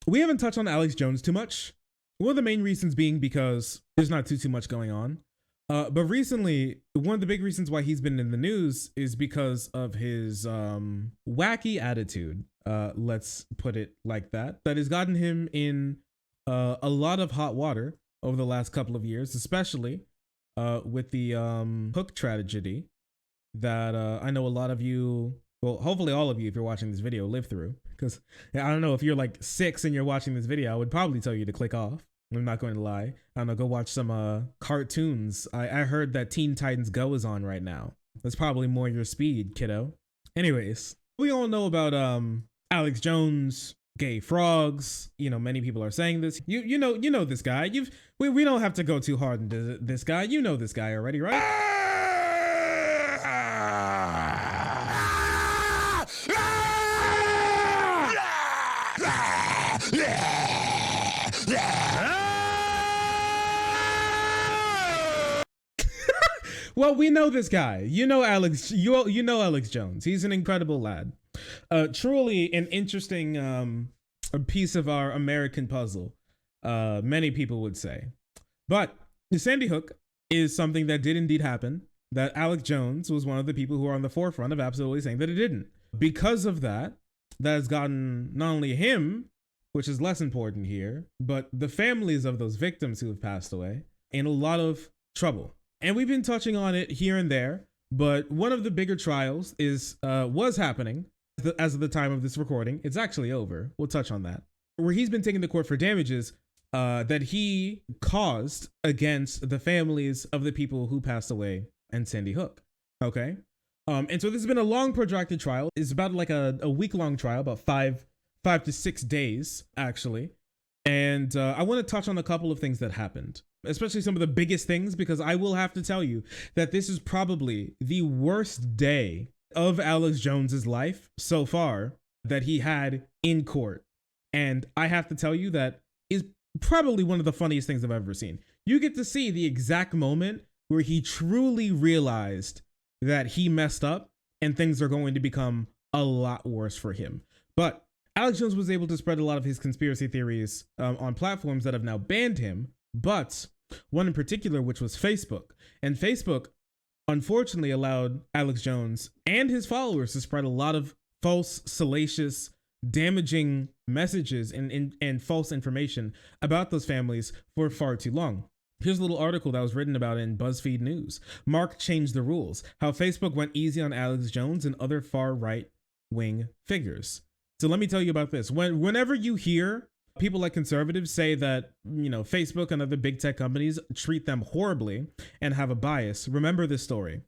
We haven't touched on Alex Jones too much. One of the main reasons being because there's not too much going on. But recently, one of the big reasons why he's been in the news is because of his wacky attitude. Let's put it like that. That has gotten him in a lot of hot water over the last couple of years, especially with the Hook tragedy that I know a lot of you, well, hopefully all of you, if you're watching this video, live through. Because I don't know, if you're like 6 and you're watching this video, I would probably tell you to click off. I'm not going to lie. I don't know, go watch some cartoons. I heard that Teen Titans Go is on right now. That's probably more your speed, kiddo. Anyways, we all know about Alex Jones, gay frogs. You know, many people are saying this. You know this guy. We don't have to go too hard into this guy. You know this guy already, right? Well, we know this guy. You know Alex. You know Alex Jones. He's an incredible lad. Truly an interesting a piece of our American puzzle. Many people would say, but Sandy Hook is something that did indeed happen. That Alex Jones was one of the people who are on the forefront of absolutely saying that it didn't. Because of that, that has gotten not only him, which is less important here, but the families of those victims who have passed away in a lot of trouble. And we've been touching on it here and there, but one of the bigger trials was happening as of the time of this recording. It's actually over. We'll touch on that. Where he's been taken to court for damages that he caused against the families of the people who passed away in Sandy Hook. Okay. And so this has been a long protracted trial. It's about like a week-long trial, about five to 6 days, actually. And I want to touch on a couple of things that happened, especially some of the biggest things, because I will have to tell you that this is probably the worst day of Alex Jones's life so far that he had in court. And I have to tell you that is probably one of the funniest things I've ever seen. You get to see the exact moment where he truly realized that he messed up and things are going to become a lot worse for him. But Alex Jones was able to spread a lot of his conspiracy theories on platforms that have now banned him, but one in particular, which was Facebook. And Facebook, unfortunately, allowed Alex Jones and his followers to spread a lot of false, salacious, damaging messages and false information about those families for far too long. Here's a little article that was written about in BuzzFeed News. Mark changed the rules. How Facebook went easy on Alex Jones and other far right-wing figures. So let me tell you about this. Whenever you hear people like conservatives say that, you know, Facebook and other big tech companies treat them horribly and have a bias, remember this story.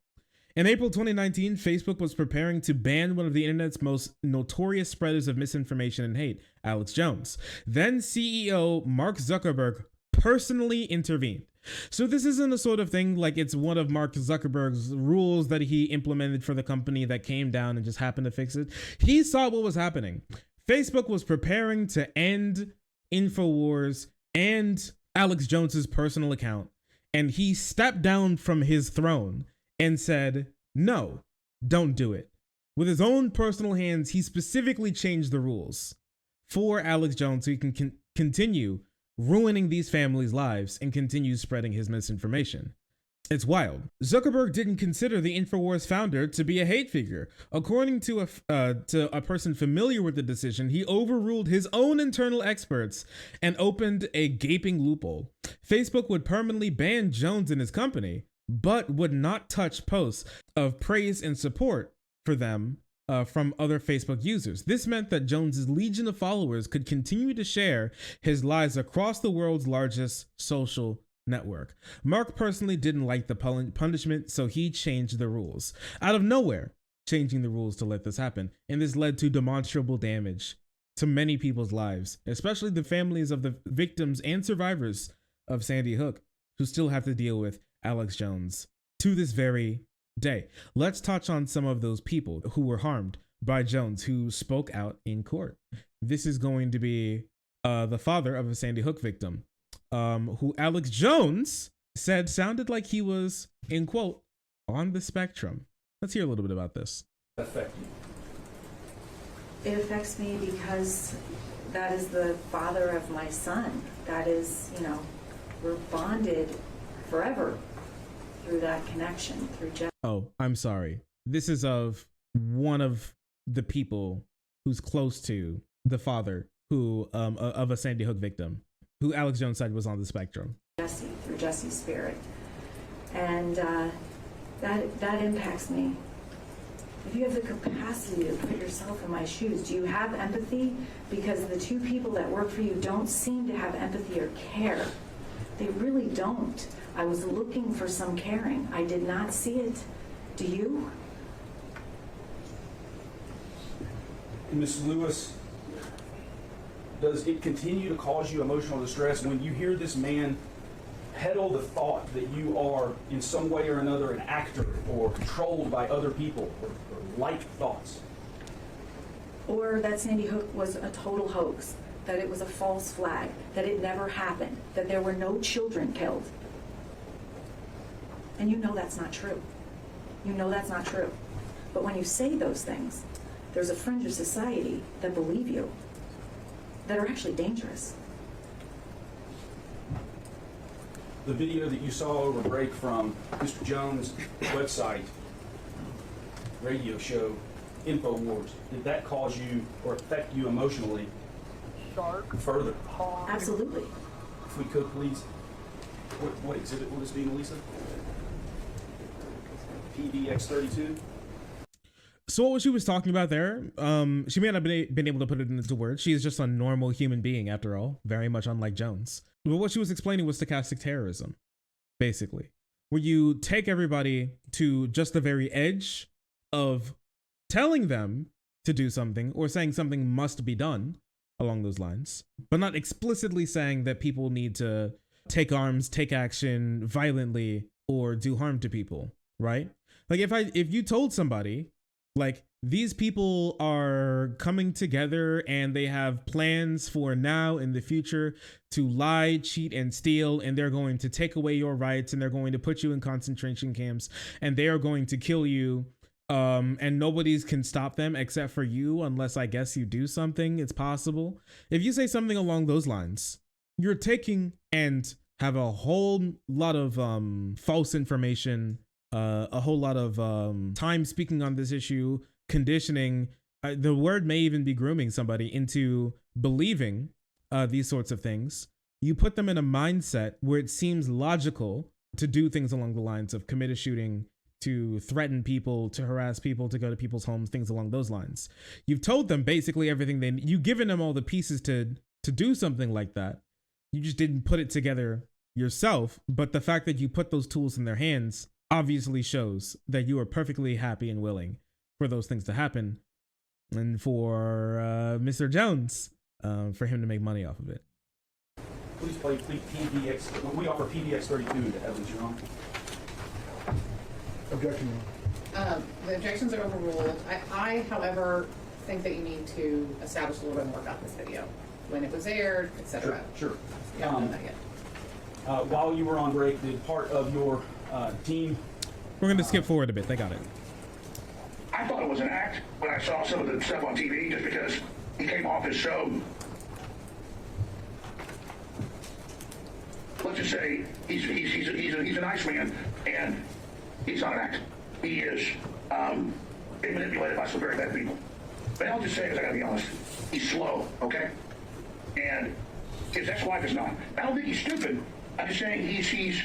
In April 2019, Facebook was preparing to ban one of the internet's most notorious spreaders of misinformation and hate, Alex Jones. Then CEO Mark Zuckerberg personally intervened. So this isn't a sort of thing like it's one of Mark Zuckerberg's rules that he implemented for the company that came down and just happened to fix it. He saw what was happening. Facebook was preparing to end InfoWars and Alex Jones's personal account, and he stepped down from his throne and said, no, don't do it. With his own personal hands, he specifically changed the rules for Alex Jones so he can continue ruining these families' lives and continue spreading his misinformation. It's wild. Zuckerberg didn't consider the InfoWars founder to be a hate figure. According to a person familiar with the decision, he overruled his own internal experts and opened a gaping loophole. Facebook would permanently ban Jones and his company, but would not touch posts of praise and support for them from other Facebook users. This meant that Jones's legion of followers could continue to share his lies across the world's largest social network. Mark personally didn't like the punishment, so he changed the rules. Out of nowhere, changing the rules to let this happen. And this led to demonstrable damage to many people's lives, especially the families of the victims and survivors of Sandy Hook, who still have to deal with Alex Jones to this very day. Let's touch on some of those people who were harmed by Jones, who spoke out in court. This is going to be the father of a Sandy Hook victim, who Alex Jones said sounded like he was, in quote, on the spectrum. Let's hear a little bit about this. Affect you? It affects me because that is the father of my son. That is, you know, we're bonded forever through that connection, through Jesse. Oh, I'm sorry. This is of one of the people who's close to the father who of a Sandy Hook victim, who Alex Jones said was on the spectrum. Jesse, through Jesse's spirit. And that impacts me. If you have the capacity to put yourself in my shoes, do you have empathy? Because the two people that work for you don't seem to have empathy or care. They really don't. I was looking for some caring. I did not see it. Do you? Ms. Lewis, does it continue to cause you emotional distress when you hear this man peddle the thought that you are in some way or another an actor or controlled by other people or like thoughts? Or that Sandy Hook was a total hoax, that it was a false flag, that it never happened, that there were no children killed. And you know that's not true. You know that's not true. But when you say those things, there's a fringe of society that believe you, that are actually dangerous. The video that you saw over break from Mr. Jones' website, radio show, InfoWars, did that cause you or affect you emotionally further? Absolutely. If we could, please. What exhibit will this be, Melissa? PDX 32? So what she was talking about there, she may not have been able to put it into words. She is just a normal human being, after all, very much unlike Jones. But what she was explaining was stochastic terrorism, basically, where you take everybody to just the very edge of telling them to do something or saying something must be done along those lines, but not explicitly saying that people need to take arms, take action violently, or do harm to people, right? Like if you told somebody, like, these people are coming together and they have plans for now and the future to lie, cheat, and steal, and they're going to take away your rights, and they're going to put you in concentration camps, and they are going to kill you, and nobody can stop them except for you, unless I guess you do something. It's possible. If you say something along those lines, you're taking and have a whole lot of false information, a whole lot of time speaking on this issue, conditioning. The word may even be grooming somebody into believing these sorts of things. You put them in a mindset where it seems logical to do things along the lines of commit a shooting, to threaten people, to harass people, to go to people's homes, things along those lines. You've told them basically everything you've given them all the pieces to do something like that. You just didn't put it together yourself. But the fact that you put those tools in their hands obviously shows that you are perfectly happy and willing for those things to happen, and for Mr. Jones, for him to make money off of it. Please play PDX. We offer PDX 32 to Evans, Your Honor. Objection. The objections are overruled. I, however, think that you need to establish a little bit more about this video, when it was aired, etc. Sure. You haven't done that yet. While you were on break, did part of your team... We're going to skip forward a bit. They got it. I thought it was an act when I saw some of the stuff on TV, just because he came off his show. Let's just say he's a nice man, and he's not an act. He is being manipulated by some very bad people. But I'll just say, because I gotta be honest, he's slow, okay? And his ex-wife is not. I don't think he's stupid. I'm just saying he's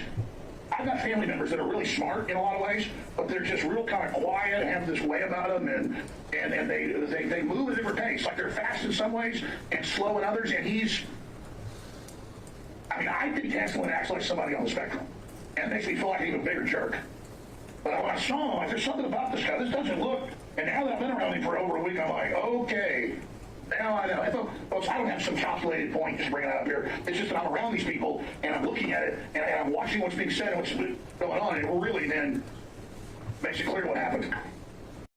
I've got family members that are really smart in a lot of ways, but they're just real kind of quiet and have this way about them, and they move at a different pace. Like, they're fast in some ways and slow in others, and I think Hansel acts like somebody on the spectrum, and it makes me feel like an even bigger jerk. But when I saw him, like, there's something about this guy. This doesn't look, and now that I've been around him for over a week, I'm like, okay, now I know. Folks, I don't have some calculated point just bringing it up here. It's just that I'm around these people, and I'm looking at it, and I'm watching what's being said and what's going on, and it really then makes it clear what happened.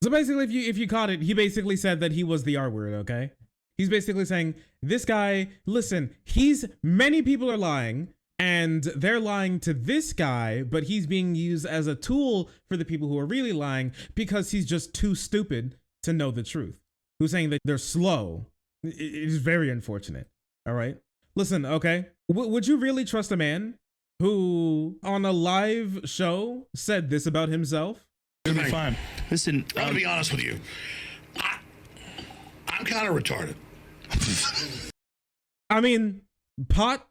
So basically, if you caught it, he basically said that he was the R word, okay? He's basically saying, this guy, listen, many people are lying, and they're lying to this guy, but he's being used as a tool for the people who are really lying because he's just too stupid to know the truth. Who's saying that they're slow It is very unfortunate. All right. Listen, okay. Would you really trust a man who on a live show said this about himself? It'll be fine. Listen, I'm gonna be honest with you. I'm kind of retarded. I mean, pot,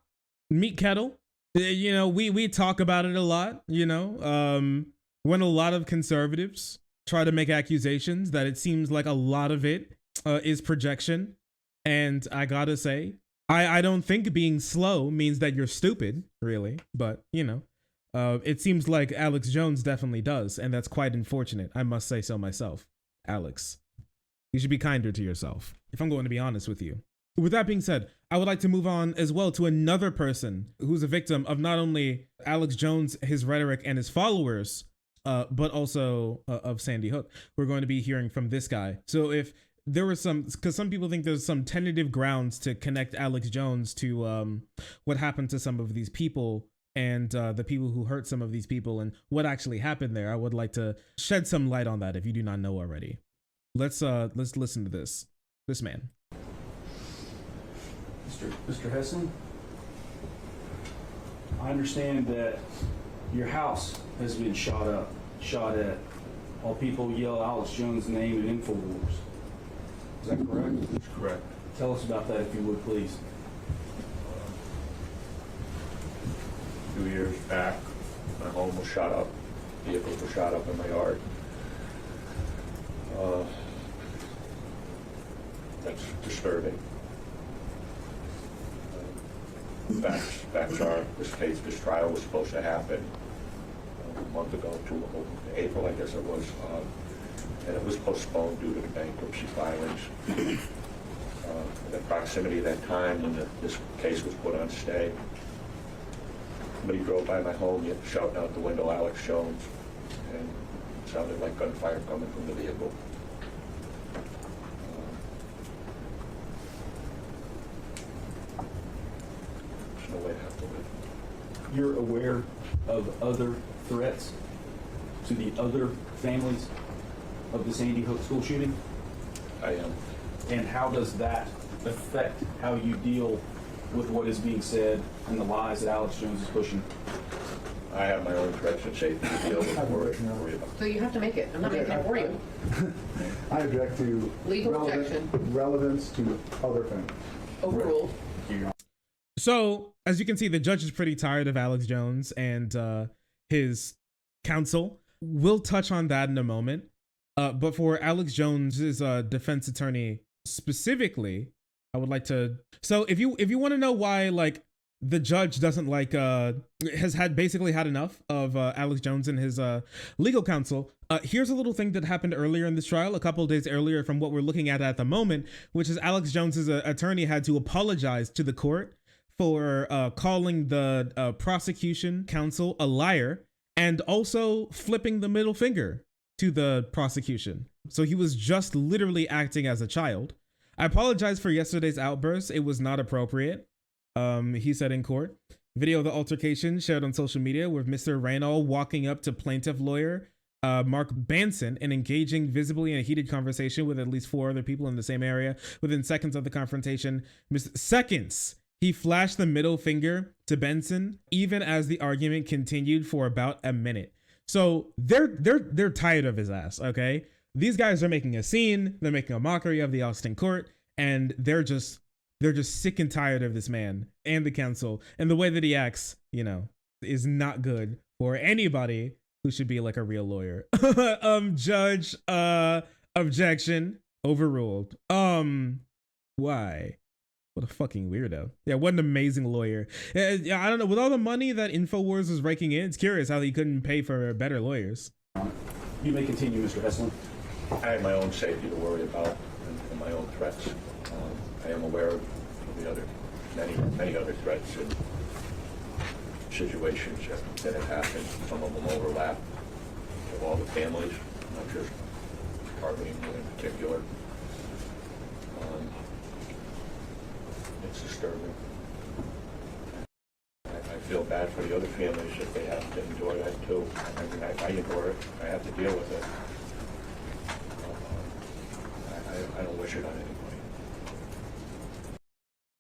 meat kettle. You know, we talk about it a lot, you know, when a lot of conservatives try to make accusations that it seems like a lot of it is projection. And I gotta say, I don't think being slow means that you're stupid, really. But, you know, it seems like Alex Jones definitely does. And that's quite unfortunate. I must say so myself. Alex, you should be kinder to yourself, if I'm going to be honest with you. With that being said, I would like to move on as well to another person who's a victim of not only Alex Jones, his rhetoric, and his followers, but also of Sandy Hook. We're going to be hearing from this guy. So if there was because some people think there's some tentative grounds to connect Alex Jones to what happened to some of these people and the people who hurt some of these people and what actually happened there. I would like to shed some light on that if you do not know already. Let's listen to this man. Mr. Hessling, I understand that your house has been shot at, while people yell Alex Jones' name in InfoWars. Is that correct? That's correct. Tell us about that if you would, please. 2 years back, my home was shot up. Vehicles were shot up in my yard. That's disturbing. Facts are, this trial was supposed to happen a month ago, April, I guess it was, and it was postponed due to the bankruptcy filings. The proximity of that time when this case was put on stay. Somebody drove by my home, shouting out the window, Alex Jones, and it sounded like gunfire coming from the vehicle. There's no way to have to live. You're aware of other threats to the other families of the Sandy Hook school shooting? I am. And how does that affect how you deal with what is being said and the lies that Alex Jones is pushing? I have my own threats and safety to deal with. Worry about. So you have to make it. I'm not making it for you. I object to Legal objection. relevance to other things. Overruled. So, as you can see, the judge is pretty tired of Alex Jones and his counsel. We'll touch on that in a moment. But for Alex Jones's defense attorney specifically, I would like to. So, if you want to know why, like, the judge doesn't like has basically had enough of Alex Jones and his legal counsel. Here's a little thing that happened earlier in this trial, a couple of days earlier from what we're looking at the moment, which is Alex Jones's attorney had to apologize to the court for calling the prosecution counsel a liar and also flipping the middle finger to the prosecution. So he was just literally acting as a child. I apologize for yesterday's outburst. It was not appropriate. He said in court. Video of the altercation shared on social media with Mr. Raynal walking up to plaintiff lawyer Mark Banson and engaging visibly in a heated conversation with at least 4 other people in the same area. Within seconds of the confrontation, he flashed the middle finger to Benson, even as the argument continued for about a minute. So they're tired of his ass. Okay, these guys are making a scene. They're making a mockery of the Austin court, and they're just sick and tired of this man and the counsel, and the way that he acts, you know, is not good for anybody who should be like a real lawyer. Judge, objection overruled. Why? What a fucking weirdo. Yeah, what an amazing lawyer. I don't know, with all the money that InfoWars was raking in, it's curious how he couldn't pay for better lawyers. You may continue, Mr. Hessling. I have my own safety to worry about and my own threats. I am aware of the other, many other threats and situations that have happened. Some of them overlap with all the families, not just Carleen in particular. It's disturbing. I feel bad for the other families if they have to endure that too. I mean, I endure it. I have to deal with it. I don't wish it on anybody.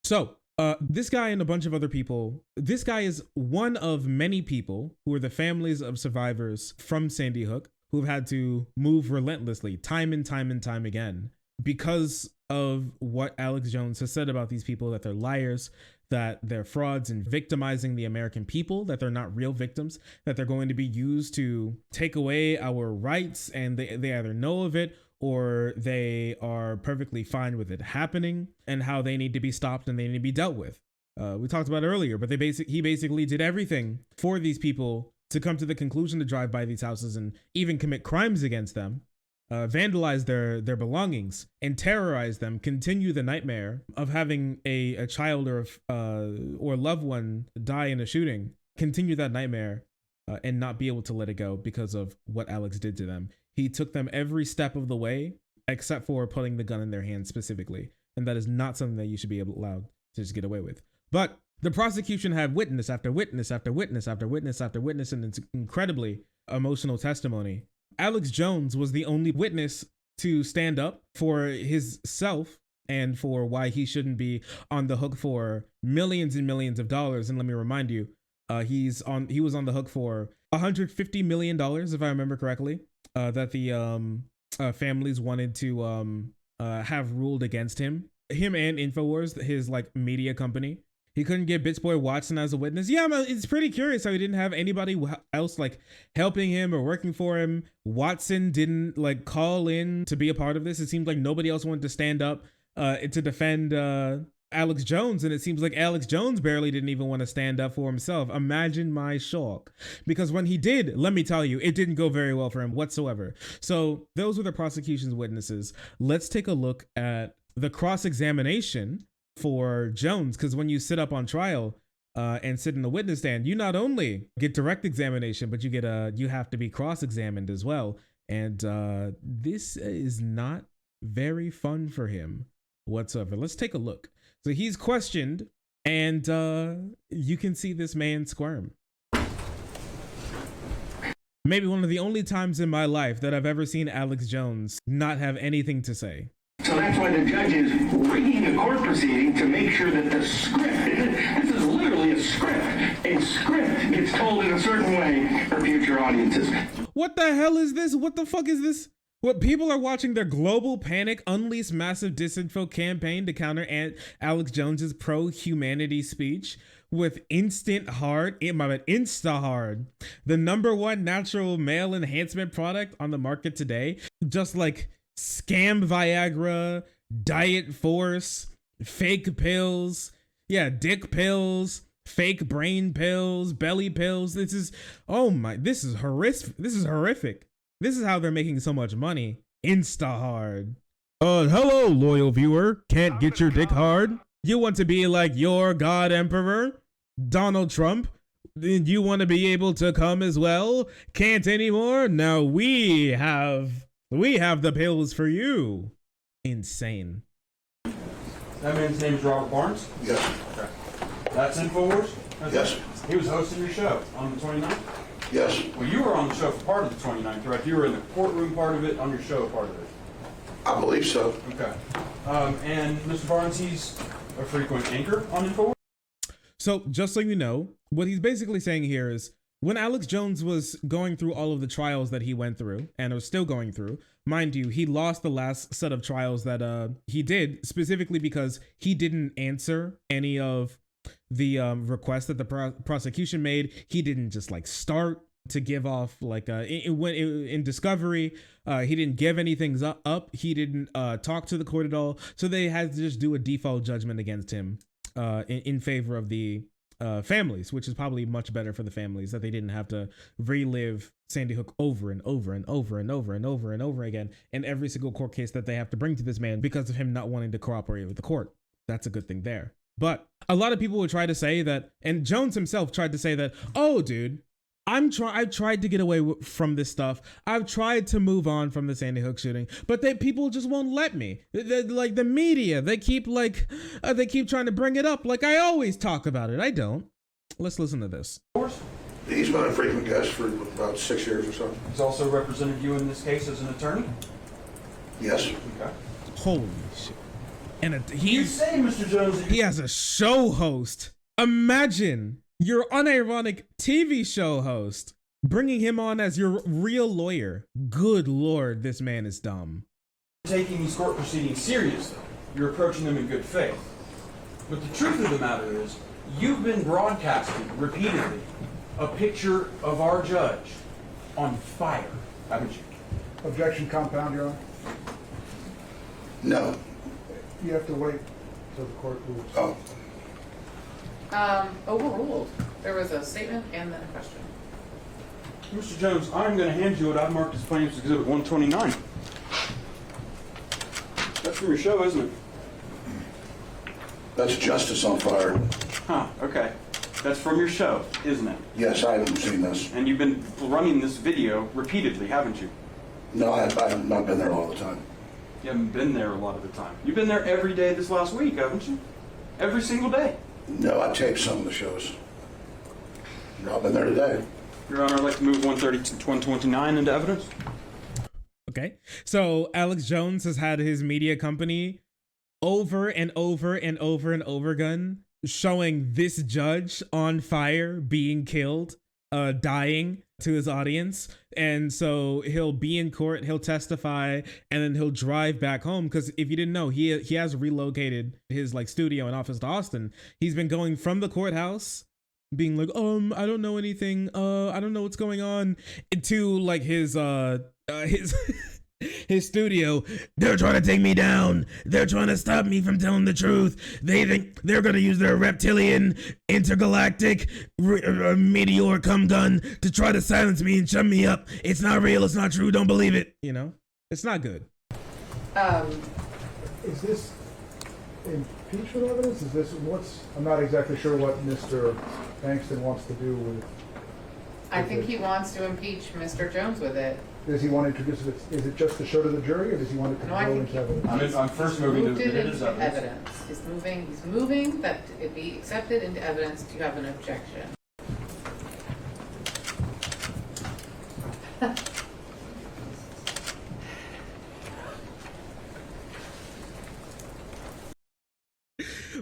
So this guy and a bunch of other people, this guy is one of many people who are the families of survivors from Sandy Hook who've had to move relentlessly time and time and time again because of what Alex Jones has said about these people, that they're liars, that they're frauds and victimizing the American people, that they're not real victims, that they're going to be used to take away our rights, and they either know of it or they are perfectly fine with it happening, and how they need to be stopped and they need to be dealt with. We talked about it earlier, but he basically did everything for these people to come to the conclusion to drive by these houses and even commit crimes against them, vandalize their belongings and terrorize them, continue the nightmare of having a child or loved one die in a shooting, continue that nightmare and not be able to let it go because of what Alex did to them. He took them every step of the way, except for putting the gun in their hands specifically. And that is not something that you should be allowed to just get away with. But the prosecution had witness after witness after witness after witness after witness, and it's incredibly emotional testimony. Alex Jones was the only witness to stand up for his self and for why he shouldn't be on the hook for millions and millions of dollars. And let me remind you, he was on the hook for $150 million, if I remember correctly, that the families wanted to have ruled against him and InfoWars, his like media company. He couldn't get Bitch Boy Watson as a witness. Yeah, it's pretty curious how he didn't have anybody else like helping him or working for him. Watson didn't like call in to be a part of this. It seemed like nobody else wanted to stand up to defend Alex Jones, and it seems like Alex Jones barely didn't even want to stand up for himself. Imagine my shock, because when he did, let me tell you, it didn't go very well for him whatsoever. So those were the prosecution's witnesses. Let's take a look at the cross-examination for Jones, because when you sit up on trial and sit in the witness stand, you not only get direct examination, but you have to be cross-examined as well. And this is not very fun for him whatsoever. Let's take a look. So he's questioned, and you can see this man squirm. Maybe one of the only times in my life that I've ever seen Alex Jones not have anything to say. So that's why the judge is rigging a court proceeding to make sure that the script, this is literally a script gets told in a certain way for future audiences. What the hell is this? What the fuck is this? What, people are watching their global panic unleash massive disinfo campaign to counter Alex Jones's pro-humanity speech with Insta Hard, the #1 natural male enhancement product on the market today. Just like scam Viagra, diet force, fake pills, dick pills, fake brain pills, belly pills. This is horrific. This is how they're making so much money. Insta Hard. Hello, loyal viewer. Can't get your dick hard? You want to be like your God Emperor, Donald Trump? You want to be able to come as well? Can't anymore? Now we have the pills for you. Insane. That man's name is Robert Barnes? Yes. Okay. That's InfoWars? Yes. He was hosting your show on the 29th? Yes. Well, you were on the show for part of the 29th, correct? You were in the courtroom part of it, on your show part of it. I believe so. Okay. And Mr. Barnes, he's a frequent anchor on InfoWars? So just so you know, what he's basically saying here is when Alex Jones was going through all of the trials that he went through and are still going through, mind you, he lost the last set of trials that he did, specifically because he didn't answer any of the requests that the prosecution made. He didn't just like start to give off like in discovery. He didn't give anything up. He didn't talk to the court at all. So they had to just do a default judgment against him in favor of the families, which is probably much better for the families, that they didn't have to relive Sandy Hook over and over and over and over and over and over again in every single court case that they have to bring to this man because of him not wanting to cooperate with the court. That's a good thing there. But a lot of people would try to say that, and Jones himself tried to say that, oh, dude, I've tried to get away from this stuff. I've tried to move on from the Sandy Hook shooting, but people just won't let me. Like the media, they keep trying to bring it up like I always talk about it. I don't. Let's listen to this. He's been a frequent guest for about 6 years or so. He's also represented you in this case as an attorney? Yes. Okay. Holy shit. And You say, Mr. Jones, he has a show host. Imagine your unironic TV show host bringing him on as your real lawyer. Good Lord, this man is dumb. taking these court proceedings seriously. You're approaching them in good faith. But the truth of the matter is, you've been broadcasting repeatedly a picture of our judge on fire, haven't you? Objection compound, Your Honor. No. You have to wait till the court rules. Oh. Overruled. There was a statement and then a question. Mr. Jones, I'm going to hand you what I've marked as Plaintiff's Exhibit 129. That's from your show, isn't it? That's Justice on Fire. Huh, okay. That's from your show, isn't it? Yes, I haven't seen this. And you've been running this video repeatedly, haven't you? No, I have not been there all the time. You haven't been there a lot of the time. You've been there every day this last week, haven't you? Every single day. No, I taped some of the shows. No, I've been there today. Your Honor, I'd like to move 129 into evidence. Okay. So Alex Jones has had his media company over and over and over and over again showing this judge on fire, being killed, dying to his audience. And so he'll be in court, he'll testify, and then he'll drive back home. Because if you didn't know, he has relocated his like studio and office to Austin. He's been going from the courthouse being like, I don't know anything, I don't know what's going on, to like his his studio. They're trying to take me down. They're trying to stop me from telling the truth. They think they're going to use their reptilian, intergalactic, meteor cum gun to try to silence me and shut me up. It's not real. It's not true. Don't believe it. You know, it's not good. Is this impeachment evidence? Is this I'm not exactly sure what Mr. Bankston wants to do with it. I think he wants to impeach Mr. Jones with it. Does he want to introduce it? Is it just to show to the jury, or does he want it to No, I go think into evidence? I'm first moving moved to it it into as evidence. evidence. He's moving that it be accepted into evidence. Do you have an objection?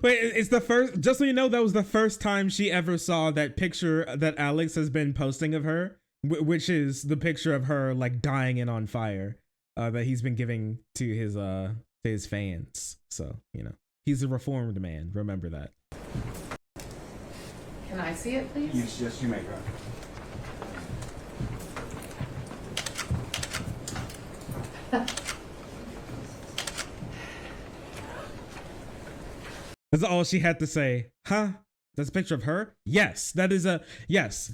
Wait, it's the first, just so you know, that was the first time she ever saw that picture that Alex has been posting of her, which is the picture of her like dying and on fire, that he's been giving to his fans. So, you know, he's a reformed man. Remember that. Can I see it, please? Yes, you may, Your Honor. That's all she had to say. Huh? That's a picture of her? Yes, that is yes.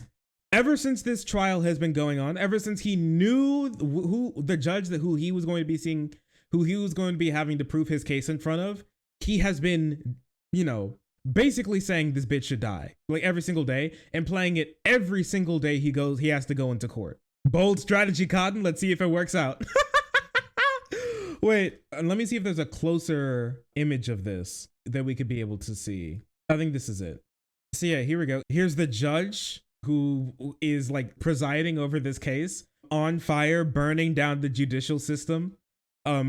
Ever since this trial has been going on, ever since he knew who the judge who he was going to be seeing, who he was going to be having to prove his case in front of, he has been, you know, basically saying this bitch should die, like every single day, and playing it every single day he has to go into court. Bold strategy, Cotton. Let's see if it works out. Wait, let me see if there's a closer image of this that we could be able to see. I think this is it. So yeah, here we go. Here's the judge who is like presiding over this case, on fire, burning down the judicial system,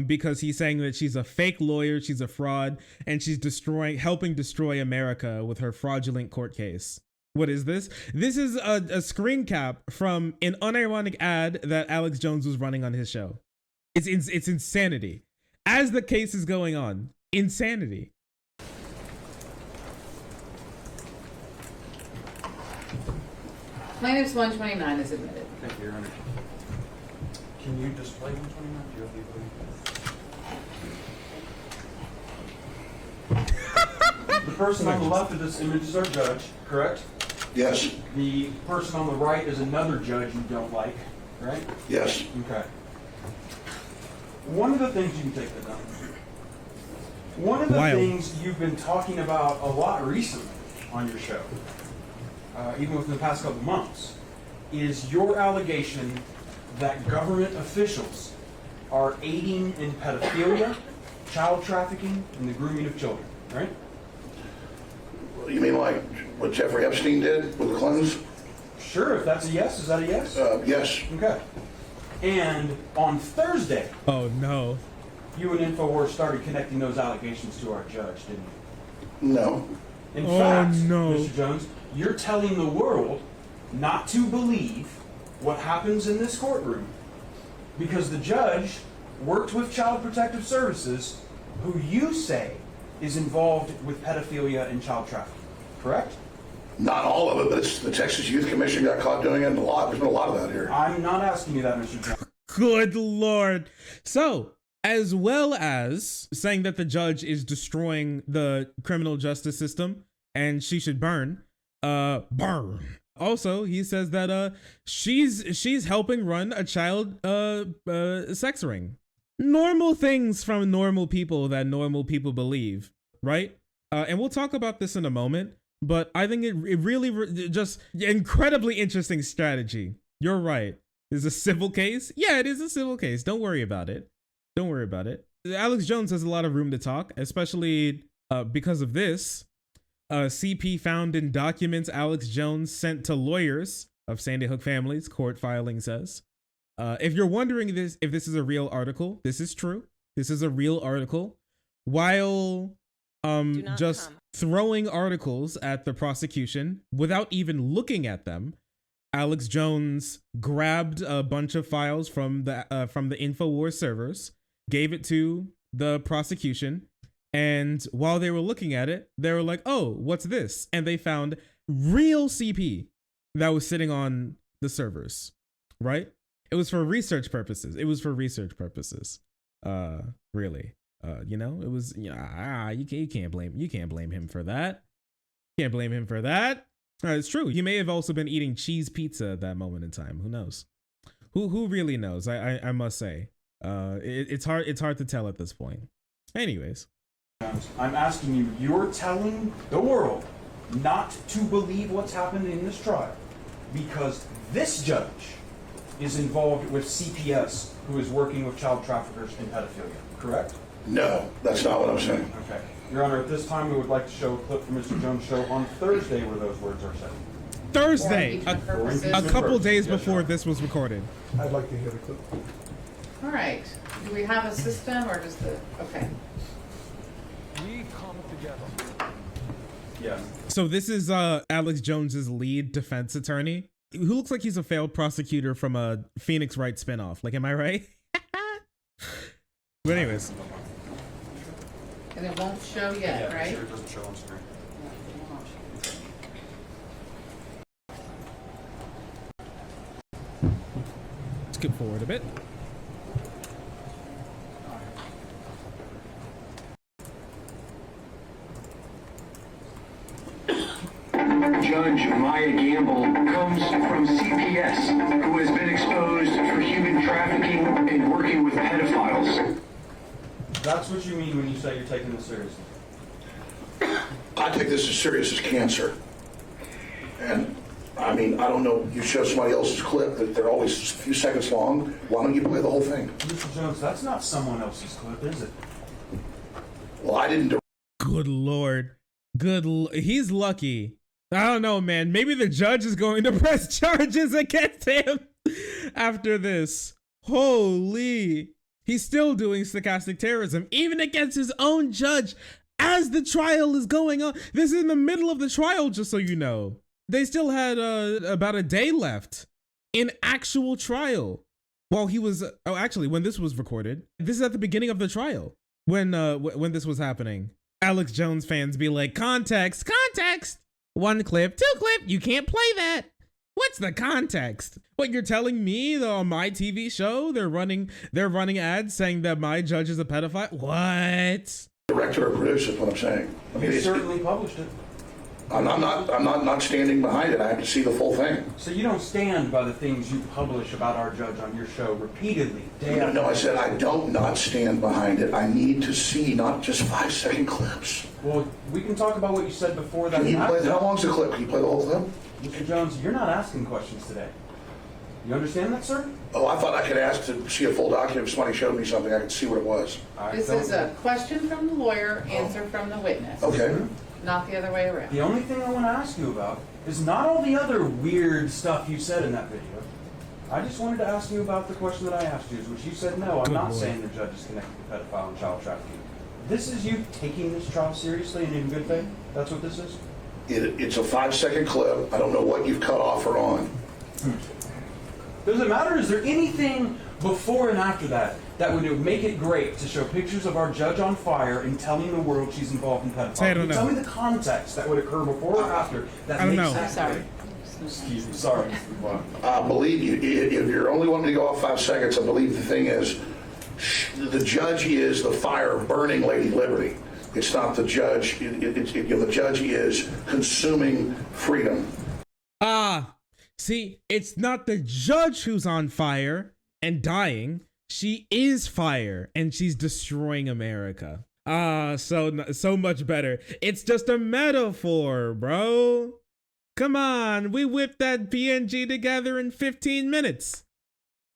because he's saying that she's a fake lawyer, she's a fraud, and she's helping destroy America with her fraudulent court case. What is this? This is a screen cap from an unironic ad that Alex Jones was running on his show. It's insanity. As the case is going on, insanity. Plaintiff's 129 is admitted. Thank you, Your Honor. Can you display 129? Do you have the ability? The person on the left of this image is our judge, correct? Yes. The person on the right is another judge you don't like, right? Yes. Okay. One of the things you can take that down. One of the things you've been talking about a lot recently on your show, even within the past couple months, is your allegation that government officials are aiding in pedophilia, child trafficking, and the grooming of children, right? You mean like what Jeffrey Epstein did with the Clintons? Sure, if that's a yes, is that a yes? Yes. Okay. And on Thursday, Oh no. you and InfoWars started connecting those allegations to our judge, didn't you? No. In Oh, fact, no. Mr. Jones, you're telling the world not to believe what happens in this courtroom because the judge worked with Child Protective Services, who you say is involved with pedophilia and child trafficking, correct? Not all of it, but the Texas Youth Commission got caught doing it a lot. There's been a lot of that here. I'm not asking you that, Mr. Jones. Good Lord. So, as well as saying that the judge is destroying the criminal justice system and she should burn. Also, he says that she's helping run a child sex ring. Normal things from normal people that normal people believe, right? And we'll talk about this in a moment, but I think it really just incredibly interesting strategy. You're right. Is a civil case? Yeah, it is a civil case. Don't worry about it. Don't worry about it. Alex Jones has a lot of room to talk, especially because of this. CP found in documents Alex Jones sent to lawyers of Sandy Hook families, court filing says. If you're wondering if this is a real article, this is true. This is a real article. While just throwing articles at the prosecution without even looking at them, Alex Jones grabbed a bunch of files from the InfoWars servers, gave it to the prosecution, and while they were looking at it, they were like, "Oh, what's this?" And they found real CP that was sitting on the servers, right? It was for research purposes. Really. It was, you can't blame him for that. It's true. He may have also been eating cheese pizza at that moment in time. Who knows? Who really knows? I must say, it's hard to tell at this point. Anyways, I'm asking you. You're telling the world not to believe what's happened in this trial because this judge is involved with CPS, who is working with child traffickers and pedophilia. Correct? No, that's not what I'm saying. Okay. Your Honor, at this time, we would like to show a clip from Mr. Jones' show on Thursday where those words are said. Thursday, Purposes. a couple days Yes, before Your this was recorded. I'd like to hear the clip. All right. Do we have a system or just the, okay. We come together. Yeah. So this is Alex Jones's lead defense attorney, who looks like he's a failed prosecutor from a Phoenix Wright spinoff. Like, am I right? But anyways. And it won't show yet, right? Sure, it doesn't show on screen. Skip forward a bit. Judge Maya Gamble comes from CPS, who has been exposed for human trafficking and working with pedophiles. That's what you mean when you say you're taking this seriously. I take this as serious as cancer. And, I mean, I don't know, you show somebody else's clip that they're always a few seconds long. Why don't you play the whole thing? Mr. Jones, that's not someone else's clip, is it? Well, I didn't do Good Lord. He's lucky. I don't know, man. Maybe the judge is going to press charges against him after this. Holy. He's still doing stochastic terrorism, even against his own judge as the trial is going on. This is in the middle of the trial, just so you know. They still had about a day left in actual trial while he was, when this was recorded, this is at the beginning of the trial when this was happening. Alex Jones fans be like, context. One clip, two clip, you can't play that. What's the context? What, you're telling me that on my TV show they're running ads saying that my judge is a pedophile? What? director or producer is what I'm saying. I mean, You it's, certainly published it. I'm not standing behind it. I have to see the full thing. So you don't stand by the things you publish about our judge on your show repeatedly, day after No, I day. said I don't not stand behind it. I need to see not just 5-second clips. Well, we can talk about what you said before that. Can you play, how long's the clip? Can you play the whole thing? Mr. Jones, you're not asking questions today. You understand that, sir? Oh, I thought I could ask to see a full document. If somebody showed me something, I could see what it was. All right, This don't- is a question from the lawyer, answer from the witness. Okay. Not the other way around. The only thing I want to ask you about is not all the other weird stuff you said in that video. I just wanted to ask you about the question that I asked you, which you said no. I'm Good not Lord. saying the judge is connected to pedophile and child trafficking. This is you taking this trial seriously and in good faith? That's what this is? It's a 5-second clip. I don't know what you've cut off or on. Does it matter? Is there anything before and after that that would make it great to show pictures of our judge on fire and telling the world she's involved in pedophilia? I don't know. Tell me the context that would occur before or after that I don't makes know. that Sorry. great. Excuse me. Sorry, Mr. Blunt. I believe you, if you're only wanting to go off 5 seconds, I believe the thing is, the judge is the fire burning Lady Liberty. It's not the judge. The judge is consuming freedom. See, it's not the judge who's on fire and dying. She is fire and she's destroying America. So much better. It's just a metaphor, bro. Come on, we whipped that PNG together in 15 minutes.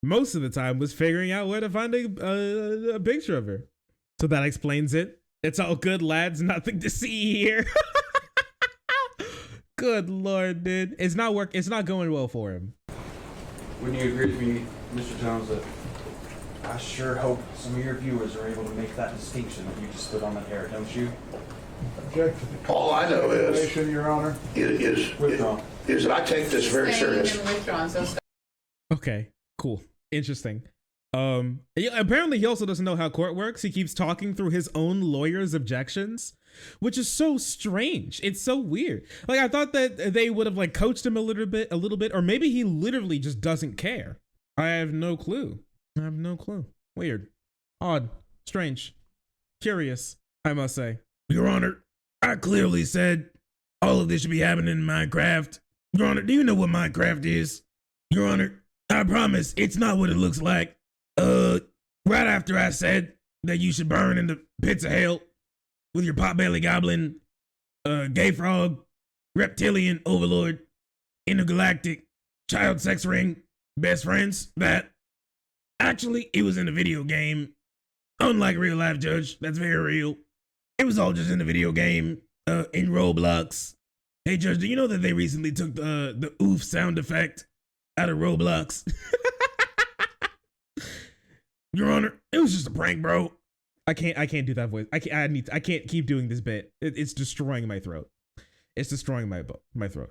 Most of the time was figuring out where to find a picture of her. So that explains it. It's all good, lads. Nothing to see here. Good Lord, dude. It's not going well for him. Wouldn't you agree with me, Mr. Jones, that I sure hope some of your viewers are able to make that distinction that you just stood on that air, don't you? Object to the All I know is, information, Your Honor. is Withdraw. that I take this very serious. Staying and withdrawn, so Okay, cool. Interesting. Apparently he also doesn't know how court works. He keeps talking through his own lawyer's objections, which is so strange. It's so weird. Like, I thought that they would have like coached him a little bit, or maybe he literally just doesn't care. I have no clue. Weird. Odd. Strange. Curious, I must say. Your Honor, I clearly said all of this should be happening in Minecraft. Your Honor, do you know what Minecraft is? Your Honor, I promise it's not what it looks like. Right after I said that you should burn in the pits of hell with your potbelly goblin, gay frog, reptilian overlord, intergalactic, child sex ring, best friends, that actually it was in a video game. Unlike real life, Judge, that's very real. It was all just in the video game, in Roblox. Hey, Judge, do you know that they recently took the oof sound effect out of Roblox? Your Honor, it was just a prank, bro. I can't do that voice. I can't keep doing this bit. It's destroying my throat. It's destroying my throat.